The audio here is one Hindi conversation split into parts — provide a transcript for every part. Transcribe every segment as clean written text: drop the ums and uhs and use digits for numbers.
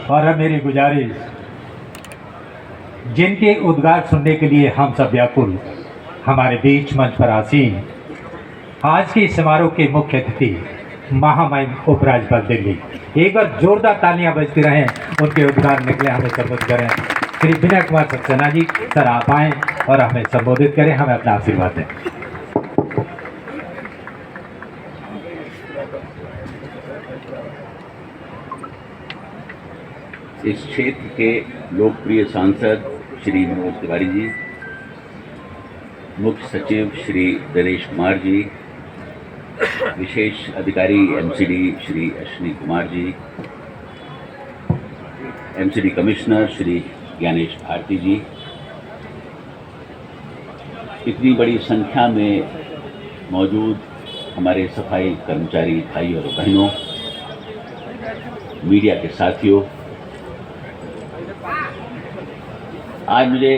और अब मेरी गुजारिश, जिनके उद्गार सुनने के लिए हम सब व्याकुल, हमारे बीच मंच पर आसीन आज के समारोह के मुख्य अतिथि महामहिम उपराज्यपाल दिल्ली, एक बार जोरदार तालियां बजती रहें, उनके उद्गार निकले, हमें संबोधित करें। श्री विनय कुमार सक्सेना जी, सर आप आएँ और हमें संबोधित करें, हमें अपना आशीर्वाद दें। इस क्षेत्र के लोकप्रिय सांसद श्री मनोज तिवारी जी, मुख्य सचिव श्री दिनेश कुमार जी, विशेष अधिकारी MCD Shri Ashwini Kumar ji, MCD commissioner Shri Gyanesh Bharti जी, इतनी बड़ी संख्या में मौजूद हमारे सफाई कर्मचारी भाई और बहनों, मीडिया के साथियों, आज मुझे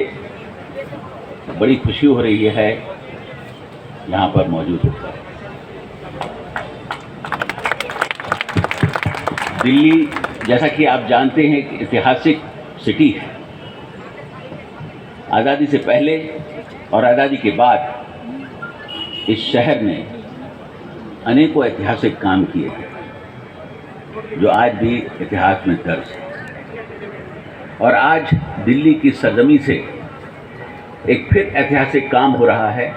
बड़ी खुशी हो रही है यहाँ पर मौजूद होकर। दिल्ली, जैसा कि आप जानते हैं, कि ऐतिहासिक सिटी है। आज़ादी से पहले और आज़ादी के बाद इस शहर ने अनेकों ऐतिहासिक काम किए हैं जो आज भी इतिहास में दर्ज है। और आज दिल्ली की सरजमी से एक फिर ऐतिहासिक काम हो रहा है,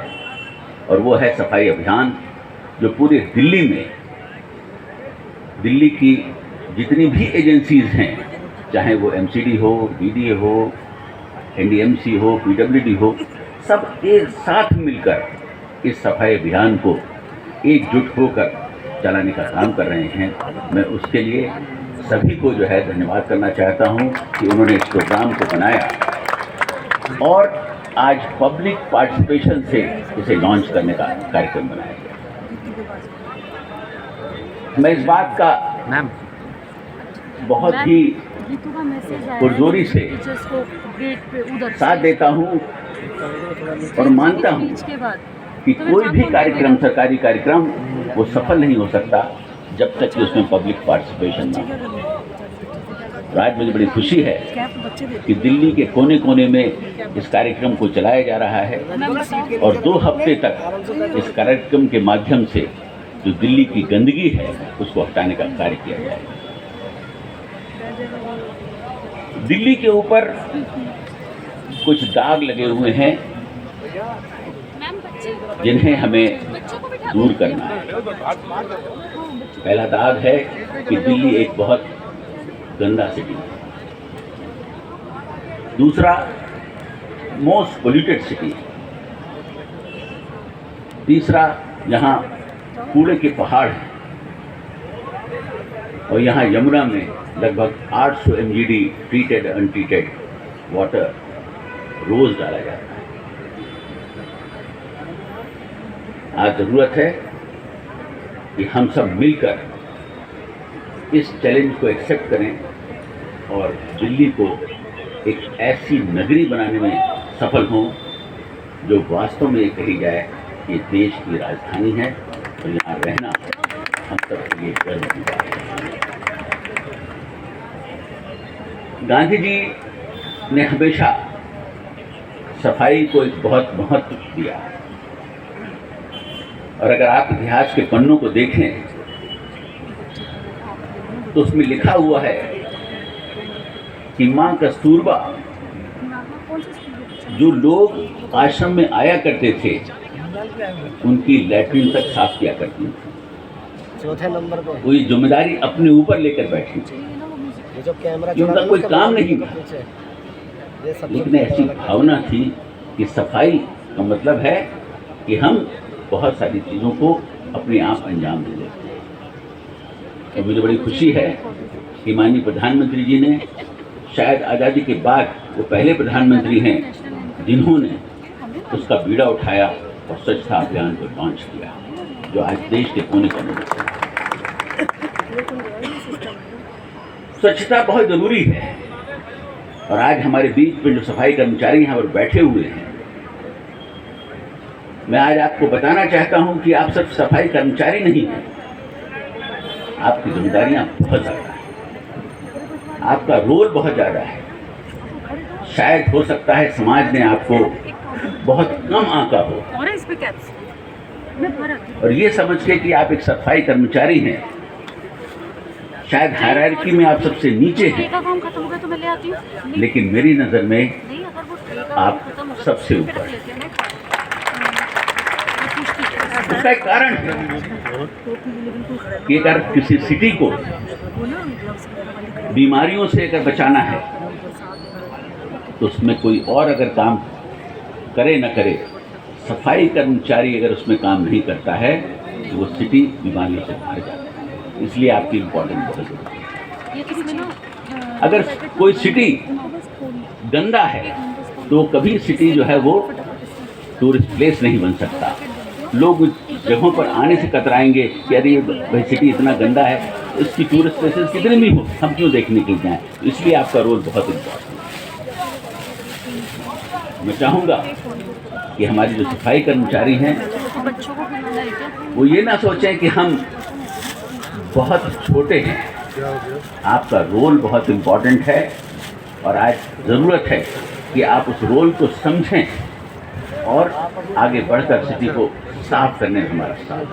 और वो है सफाई अभियान, जो पूरे दिल्ली में, दिल्ली की जितनी भी एजेंसीज हैं, चाहे वो एमसीडी हो, डीडीए हो, एनडीएमसी हो, पीडब्ल्यूडी हो, सब एक साथ मिलकर इस सफाई अभियान को एकजुट होकर चलाने का काम कर रहे हैं। मैं उसके लिए सभी को जो है धन्यवाद करना चाहता हूं कि उन्होंने इस प्रोग्राम को बनाया और आज पब्लिक पार्टिसिपेशन से इसे लॉन्च करने का कार्यक्रम बनाया गया। मैं इस बात का बहुत ही पुरजोरी से साथ देता हूं और मानता हूं कि कोई भी कार्यक्रम, सरकारी कार्यक्रम, वो सफल नहीं हो सकता जब तक कि उसमें पब्लिक पार्टिसिपेशन ना हो। आज मुझे बड़ी खुशी है कि दिल्ली के कोने कोने में इस कार्यक्रम को चलाया जा रहा है और 2 हफ्ते तक इस कार्यक्रम के माध्यम से जो दिल्ली की गंदगी है उसको हटाने का कार्य किया जाएगा। दिल्ली के ऊपर कुछ दाग लगे हुए हैं जिन्हें हमें दूर करना है। पहला दाग है कि दिल्ली एक बहुत गंदा सिटी है। दूसरा, मोस्ट पोल्यूटेड सिटी है। तीसरा, यहाँ कूड़े के पहाड़ हैं और यहाँ यमुना में लगभग 800 MGD ट्रीटेड अनट्रीटेड वाटर रोज डाला जाता है। आज जरूरत है कि हम सब मिलकर इस चैलेंज को एक्सेप्ट करें और दिल्ली को एक ऐसी नगरी बनाने में सफल हों जो वास्तव में कही जाए कि देश की राजधानी है और यहाँ रहना हम सब के लिए गर्व की बात है। गांधी जी ने हमेशा सफाई को एक बहुत महत्व दिया और अगर आप इतिहास के पन्नों को देखें तो उसमें लिखा हुआ है कि मां कस्तूरबा जो लोग आश्रम में आया करते थे उनकी लैट्रिन तक साफ किया करती थी। चौथे नंबर पे वो ये जिम्मेदारी अपने ऊपर लेकर बैठी थी। ये उनका कोई काम नहीं था, लेकिन ऐसी भावना थी कि सफाई का मतलब है कि हम बहुत सारी चीज़ों को अपने आप अंजाम दे देते हैं। और मुझे बड़ी खुशी है कि माननीय प्रधानमंत्री जी ने, शायद आज़ादी के बाद वो पहले प्रधानमंत्री हैं जिन्होंने उसका बीड़ा उठाया और स्वच्छता अभियान को लॉन्च किया, जो आज देश के कोने कोने में है। स्वच्छता बहुत ज़रूरी है और आज हमारे बीच में जो सफाई कर्मचारी यहाँ पर बैठे हुए हैं, मैं आज आपको बताना चाहता हूं कि आप सिर्फ सफाई कर्मचारी नहीं हैं, आपकी जिम्मेदारियां बहुत ज़्यादा हैं। आपका रोल बहुत ज़्यादा है। शायद हो सकता है समाज ने आपको बहुत कम आंका हो, और ये समझ के कि आप एक सफाई कर्मचारी हैं, शायद हायरार्की में आप सबसे नीचे हैं, लेकिन मेरी नज़र में आप सबसे ऊपर हैं। उसका एक कारण है कि अगर किसी सिटी को बीमारियों से अगर बचाना है तो उसमें कोई और अगर काम करे न करे, सफाई कर्मचारी अगर उसमें काम नहीं करता है तो वो सिटी बीमारियों से मार जाता है। इसलिए आपकी इम्पोर्टेंस बहुत ज़रूरी है। अगर कोई सिटी गंदा है तो कभी सिटी जो है वो टूरिस्ट प्लेस नहीं बन सकता। लोग जगहों पर आने से कतराएंगे कि अरे भाई सिटी इतना गंदा है, इसकी टूरिस्ट प्लेसेस कितने भी हो, हम क्यों देखने के लिए जाएं। इसलिए आपका रोल बहुत इम्पोर्टेंट है। मैं चाहूँगा कि हमारी जो सफाई कर्मचारी हैं वो ये ना सोचें कि हम बहुत छोटे हैं। आपका रोल बहुत इम्पोर्टेंट है और आज ज़रूरत है कि आप उस रोल को समझें और आगे बढ़कर सिटी को साफ करने में हमारा साथ।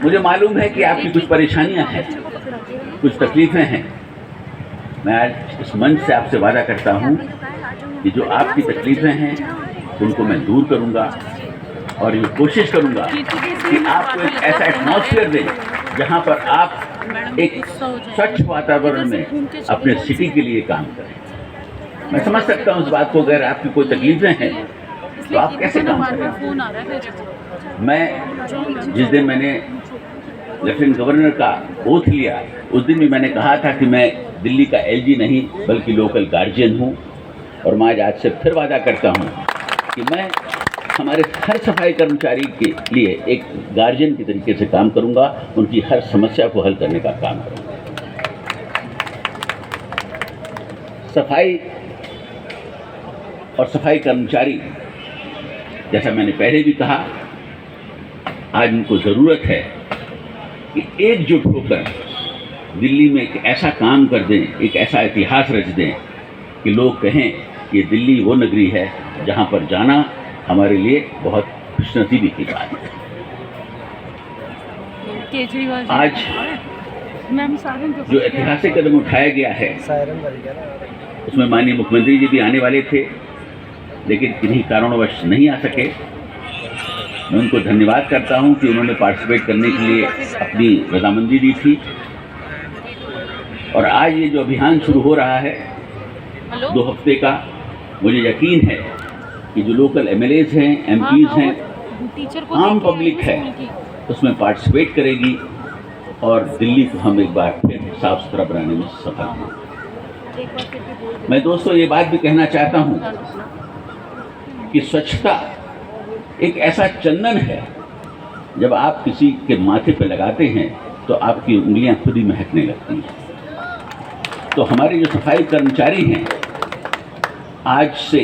मुझे मालूम है कि आपकी कुछ परेशानियां हैं, कुछ तकलीफ़ें हैं। मैं आज इस मंच से आपसे वादा करता हूं कि जो आपकी तकलीफ़ें हैं उनको मैं दूर करूंगा और ये कोशिश करूंगा कि आपको एक ऐसा एटमॉस्फेयर दें जहां पर आप एक स्वच्छ वातावरण में अपने सिटी के लिए काम करें। मैं समझ सकता हूँ इस बात को, अगर आपकी कोई तकलीफ़ें हैं तो आप कैसे काम करें। मैं जिस दिन मैंने लेफ्टिनेंट गवर्नर का ओथ लिया उस दिन भी मैंने कहा था कि मैं दिल्ली का एलजी नहीं बल्कि लोकल गार्जियन हूँ, और मैं आज से फिर वादा करता हूँ कि मैं हमारे हर सफाई कर्मचारी के लिए एक गार्जियन के तरीके से काम करूँगा, उनकी हर समस्या को हल करने का काम करूँगा। सफाई और सफाई कर्मचारी, जैसा मैंने पहले भी कहा, आज उनको ज़रूरत है कि एकजुट होकर दिल्ली में एक ऐसा काम कर दें, एक ऐसा इतिहास रच दें कि लोग कहें कि दिल्ली वो नगरी है जहां पर जाना हमारे लिए बहुत खुशनसीबी की बात है। आज जो ऐतिहासिक कदम उठाया गया है उसमें माननीय मुख्यमंत्री जी भी आने वाले थे, लेकिन किन्हीं कारणवश नहीं आ सके। मैं उनको धन्यवाद करता हूं कि उन्होंने पार्टिसिपेट करने के लिए अपनी रजामंदी दी थी। और आज ये जो अभियान शुरू हो रहा है 2 हफ्ते का, मुझे यकीन है कि जो लोकल एमएलएज हैं, एमपीज हैं, आम पब्लिक है, उसमें पार्टिसिपेट करेगी और दिल्ली को हम एक बार फिर साफ सुथरा बनाने में सफल होंगे। मैं दोस्तों ये बात भी कहना चाहता हूँ कि स्वच्छता एक ऐसा चंदन है, जब आप किसी के माथे पे लगाते हैं तो आपकी उंगलियां खुद ही महकने लगती हैं। तो हमारे जो सफाई कर्मचारी हैं, आज से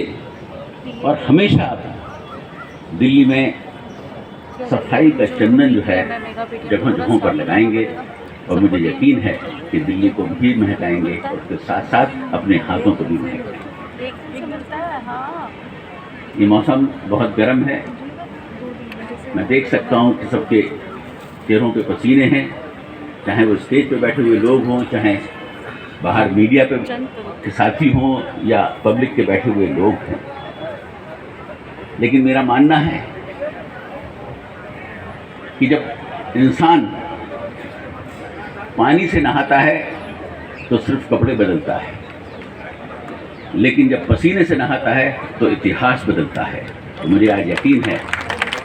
और हमेशा दिल्ली में सफाई का चंदन जो है जगहों जगहों पर लगाएंगे, और मुझे यकीन है कि दिल्ली को भी महकाएंगे और उसके साथ साथ अपने हाथों को भी महकाएंगे। ये मौसम बहुत गर्म है, मैं देख सकता हूँ कि सबके चेहरों पे पसीने हैं, चाहे वो स्टेज पे बैठे हुए लोग हों, चाहे बाहर मीडिया पे के साथी हों या पब्लिक के बैठे हुए लोग हैं। लेकिन मेरा मानना है कि जब इंसान पानी से नहाता है तो सिर्फ कपड़े बदलता है, लेकिन जब पसीने से नहाता है तो इतिहास बदलता है। तो मुझे आज यकीन है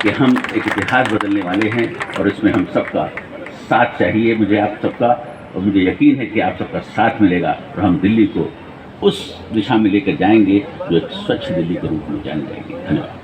कि हम एक इतिहास बदलने वाले हैं और इसमें हम सबका साथ चाहिए, मुझे आप सबका, और मुझे यकीन है कि आप सबका साथ मिलेगा और हम दिल्ली को उस दिशा में लेकर जाएंगे जो एक स्वच्छ दिल्ली के रूप में जानी जाएगी। धन्यवाद।